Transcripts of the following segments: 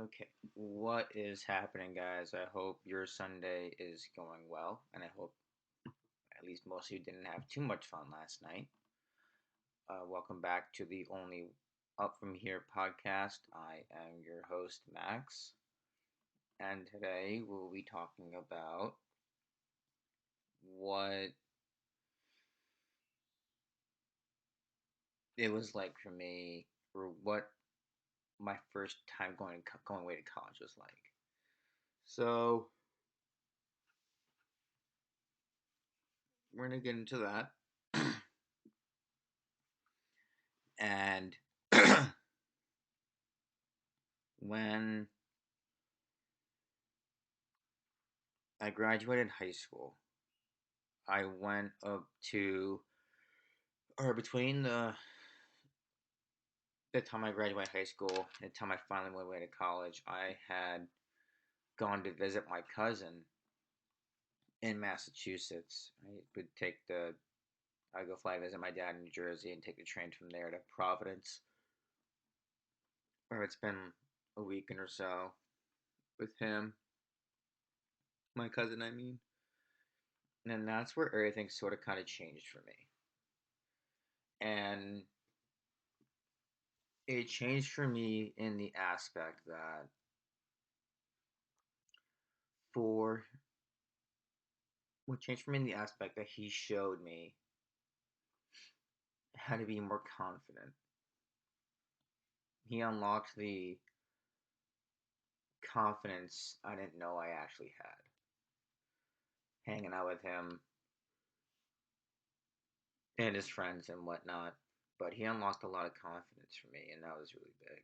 Okay, what is happening, guys? I hope your Sunday is going well, and I hope at least most of you didn't have too much fun last night. Welcome back to the Only Up From Here podcast. I am your host, Max, and today we'll be talking about what it was like for me, or what my first time going away to college was like. So we're gonna get into that, and when I graduated high school, I went up to, or between the time I graduated high school and the time I finally went away to college, I had gone to visit my cousin in Massachusetts. I go fly visit my dad in New Jersey and take the train from there to Providence, where it's been a weekend or so with him, my cousin, I mean. And then that's where everything sort of kind of changed for me. And it changed for me in the aspect that for what changed for me in the aspect that he showed me how to be more confident. He unlocked the confidence I didn't know I actually had. Hanging out with him and his friends and whatnot. But he unlocked a lot of confidence for me, and that was really big.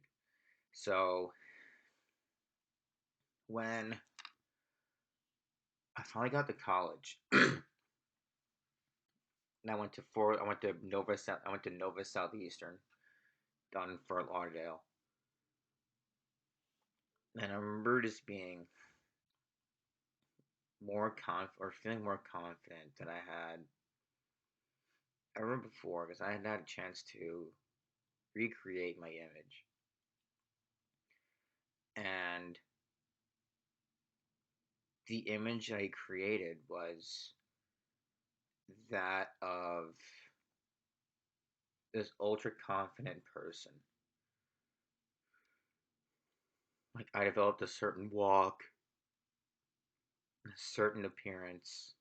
So when I finally got to college, and I went to Nova Southeastern, down in Fort Lauderdale, and I remember just being feeling more confident than I had ever before, because I had had a chance to recreate my image. And the image I created was that of this ultra confident person. Like, I developed a certain walk, a certain appearance.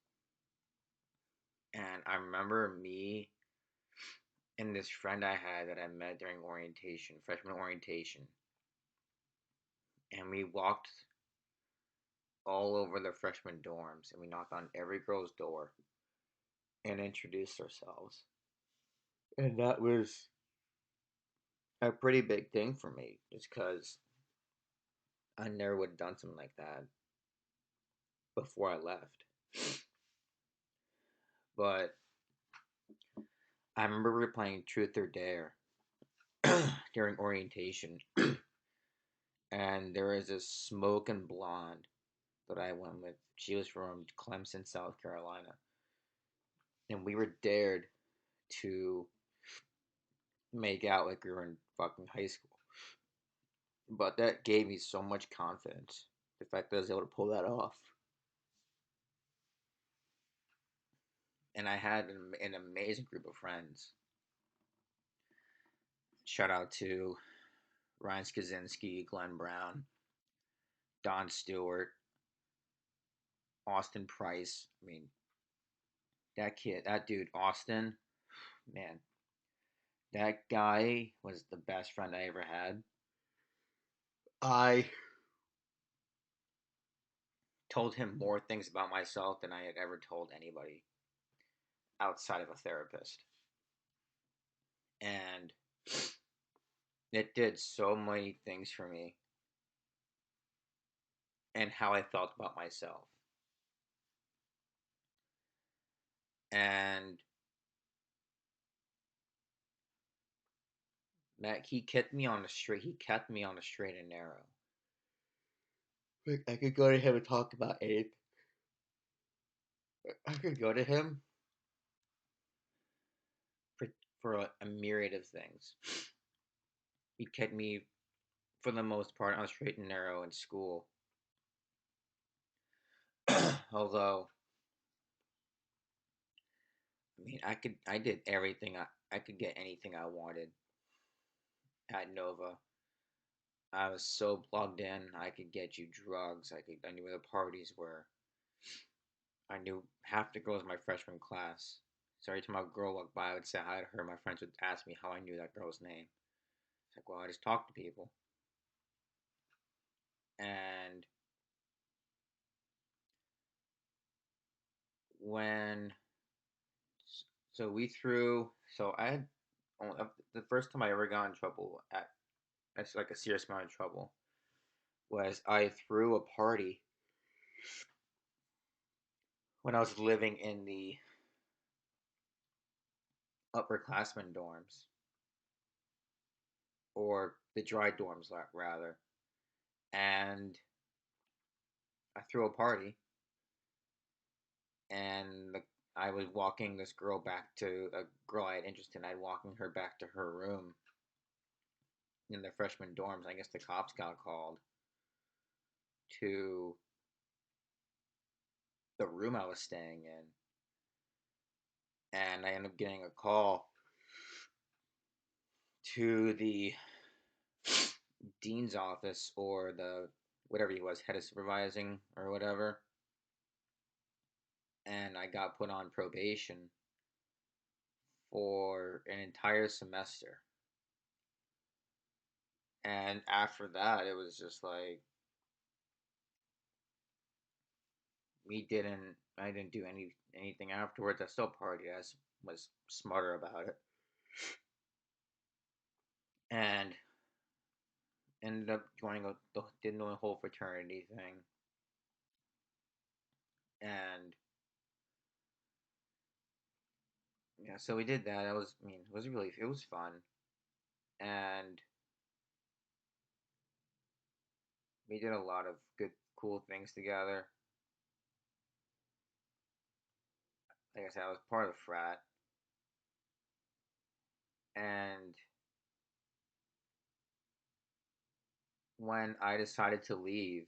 And I remember me and this friend I had that I met during orientation, freshman orientation. And we walked all over the freshman dorms and we knocked on every girl's door and introduced ourselves. And that was a pretty big thing for me, just because I never would have done something like that before I left. But I remember we were playing Truth or Dare during orientation, and there was this smoking blonde that I went with. She was from Clemson, South Carolina, and we were dared to make out like we were in fucking high school. But that gave me so much confidence. The fact that I was able to pull that off. And I had an amazing group of friends. Shout out to Ryan Skaczynski, Glenn Brown, Don Stewart, Austin Price. I mean, that dude, Austin, man, that guy was the best friend I ever had. I told him more things about myself than I had ever told anybody outside of a therapist. And it did so many things for me and how I felt about myself. And Matt, he kept me on the straight and narrow. Like, I could go to him and talk about anything. I could go to him for, for a myriad of things. He kept me for the most part, on the straight and narrow in school. Although, I mean, I did everything. I could get anything I wanted at Nova. I was so plugged in. I could get you drugs. I knew where the parties were. I knew half the girls in my freshman class. So every time a girl walked by, I would say hi to her. My friends would ask me how I knew that girl's name. It's like, well, I just talk to people. And when, so we threw, so I had, the first time I ever got in trouble that's like a serious amount of trouble, was I threw a party when I was living in the upperclassmen dorms, or the dry dorms, rather. And I threw a party, and I was walking this girl back to a girl I had interest in. I was walking her back to her room in the freshman dorms. I guess the cops got called to the room I was staying in, and I ended up getting a call to the dean's office, or the whatever he was, head of supervising or whatever, and I got put on probation for an entire semester. And after that, it was just like we didn't. I didn't do anything afterwards. I still partied. I was smarter about it, and ended up joining did the whole fraternity thing, and yeah, so we did that. It was, I mean, it was fun, and we did a lot of good, cool things together. Like I said, I was part of the frat, and when I decided to leave,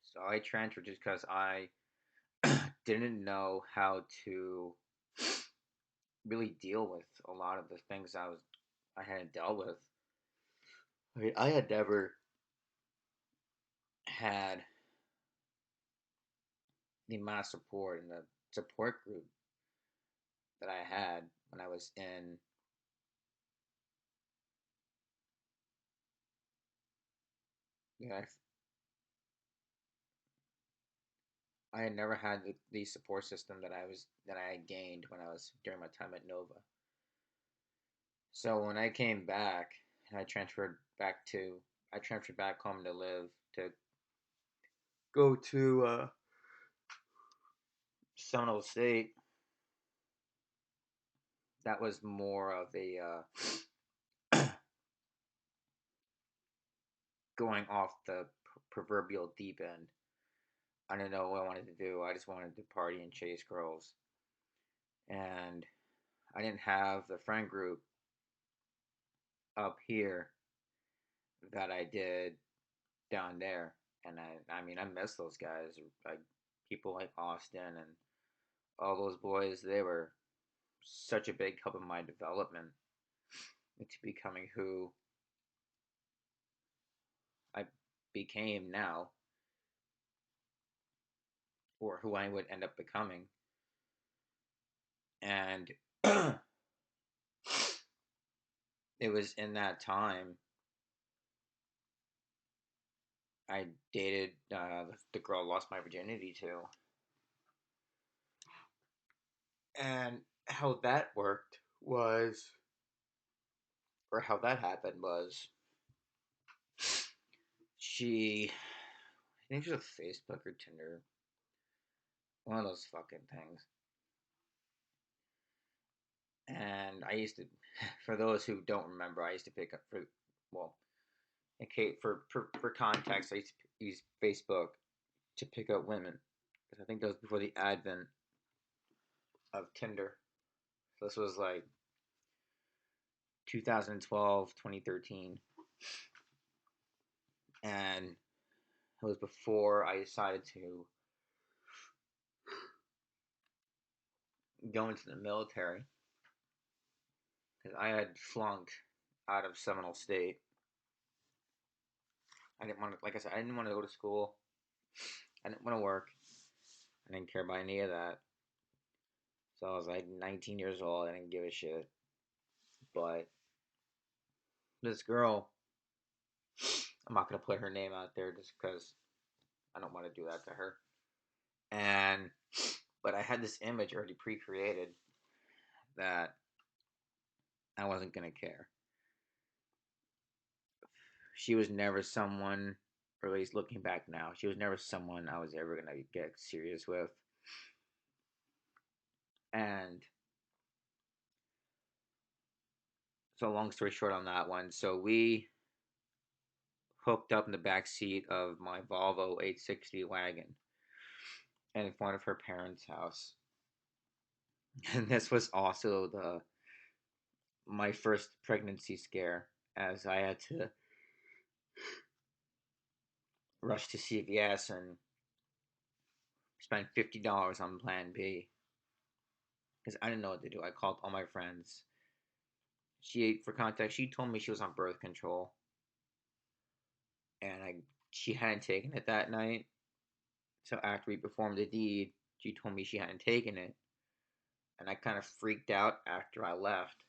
so I transferred just because I didn't know how to really deal with a lot of the things I hadn't dealt with. I mean, I had never had the amount of support and the support group that I had when I was in. You know, I had never had the support system that I had gained when I was during my time at Nova. So when I came back and I transferred back home to live, to go to Seminole State. That was more of a going off the proverbial deep end. I didn't know what I wanted to do. I just wanted to party and chase girls, and I didn't have the friend group up here that I did down there. And I mean, I miss those guys, like people like Austin and all those boys. They were such a big help in my development into becoming who I became now, or who I would end up becoming. And it was in that time I dated the girl I lost my virginity to. And how that worked was, or how that happened was, I think she was a Facebook or Tinder, one of those fucking things. And I used to, for those who don't remember, I used to pick up well, okay, for context, I used to use Facebook to pick up women, because I think that was before the advent of Tinder. So this was like 2012, 2013, and it was before I decided to go into the military because I had flunked out of Seminole State. I didn't want to, like I said, I didn't want to go to school. I didn't want to work. I didn't care about any of that. So I was like 19 years old. I didn't give a shit. But this girl, I'm not gonna put her name out there just because I don't want to do that to her. And but I had this image already pre-created that I wasn't gonna care. She was never someone, or at least looking back now, she was never someone I was ever gonna get serious with. And so, long story short on that one, so we hooked up in the back seat of my Volvo 860 wagon in front of her parents' house. And this was also the my first pregnancy scare, as I had to rush to CVS and spend $50 on Plan B because I didn't know what to do. I called all my friends. For context, she told me she was on birth control, and she hadn't taken it that night. So after we performed the deed, she told me she hadn't taken it, and I kind of freaked out after I left.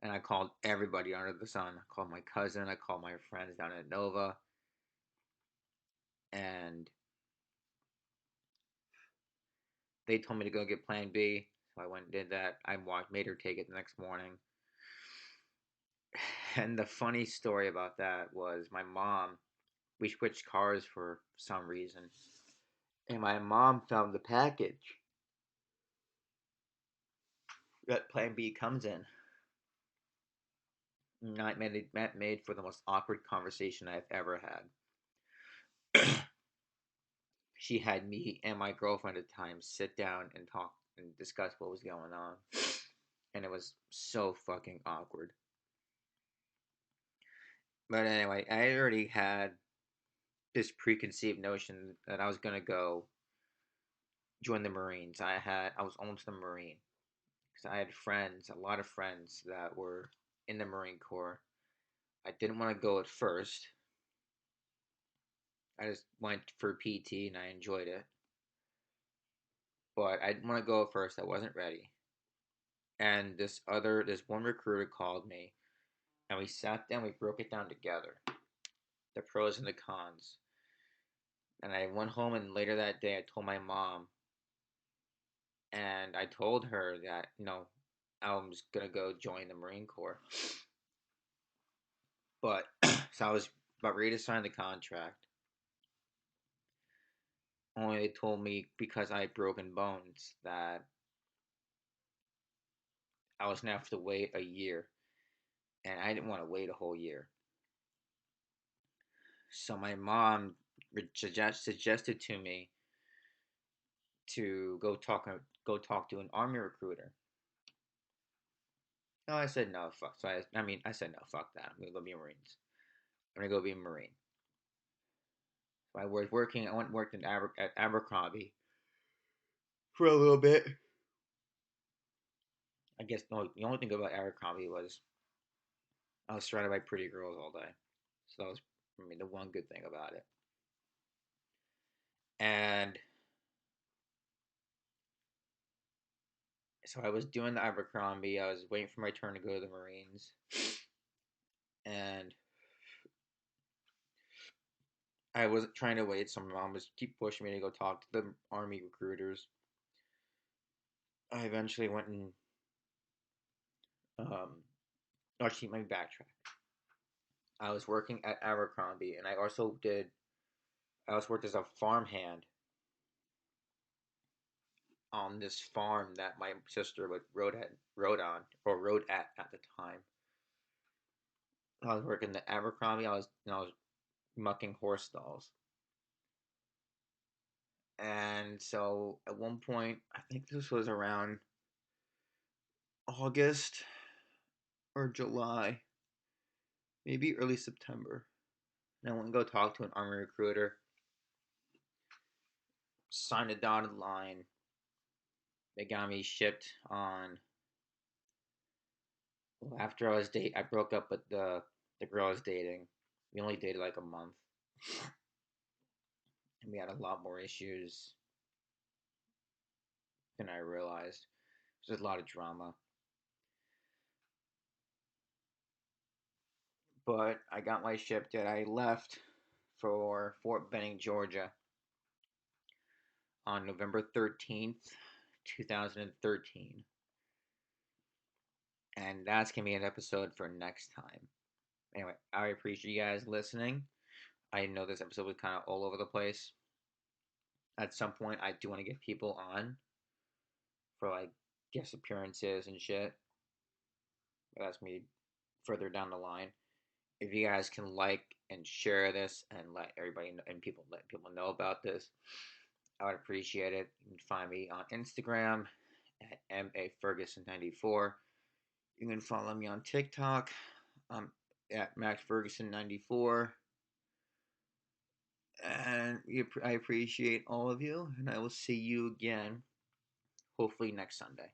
And I called everybody under the sun. I called my cousin. I called my friends down at Nova, and they told me to go get Plan B. So I went and did that. Made her take it the next morning. And the funny story about that was my mom. We switched cars for some reason, and my mom found the package that Plan B comes in. And that made for the most awkward conversation I've ever had. She had me and my girlfriend at the time sit down and talk and discuss what was going on, and it was so fucking awkward. But anyway, I already had this preconceived notion that I was gonna go join the Marines. I was almost a Marine because I had friends, a lot of friends that were in the Marine Corps. I didn't want to go at first. I just went for PT and I enjoyed it. But I didn't want to go at first. I wasn't ready. And this one recruiter called me, and we sat down. We broke it down together, the pros and the cons. And I went home, and later that day, I told my mom, and I told her that I was gonna go join the Marine Corps. But so I was about ready to sign the contract. Only they told me because I had broken bones that I was gonna have to wait a year, and I didn't want to wait a whole year. So my mom suggested to me to go talk to an army recruiter. No, I said no, fuck. I said no, fuck that. I'm gonna go be a Marines. I'm gonna go be a Marine. So I was working. I went and worked at Abercrombie for a little bit. I guess the only thing about Abercrombie was I was surrounded by pretty girls all day. So that was, the one good thing about it. And so I was doing the Abercrombie. I was waiting for my turn to go to the Marines, and I wasn't trying to wait. So my mom was keep pushing me to go talk to the Army recruiters. I eventually went and um. Actually, let me backtrack. I was working at Abercrombie, and I also worked as a farmhand on this farm that my sister rode at the time. I was working at Abercrombie. I was mucking horse stalls, and so at one point, I think this was around August. or July, maybe early September. And I went and go talk to an army recruiter, signed a dotted line. They got me shipped on. Well, after I broke up with the girl I was dating. We only dated like a month, and we had a lot more issues than I realized. There's a lot of drama, but I got my ship that I left for Fort Benning, Georgia, on November 13th, 2013. And that's going to be an episode for next time. Anyway, I appreciate you guys listening. I know this episode was kind of all over the place. At some point, I do want to get people on for like guest appearances and shit. But that's me further down the line. If you guys can like and share this and let people know about this, I would appreciate it. You can find me on Instagram at maferguson94. You can follow me on TikTok at maxferguson94. And I appreciate all of you, and I will see you again, hopefully next Sunday.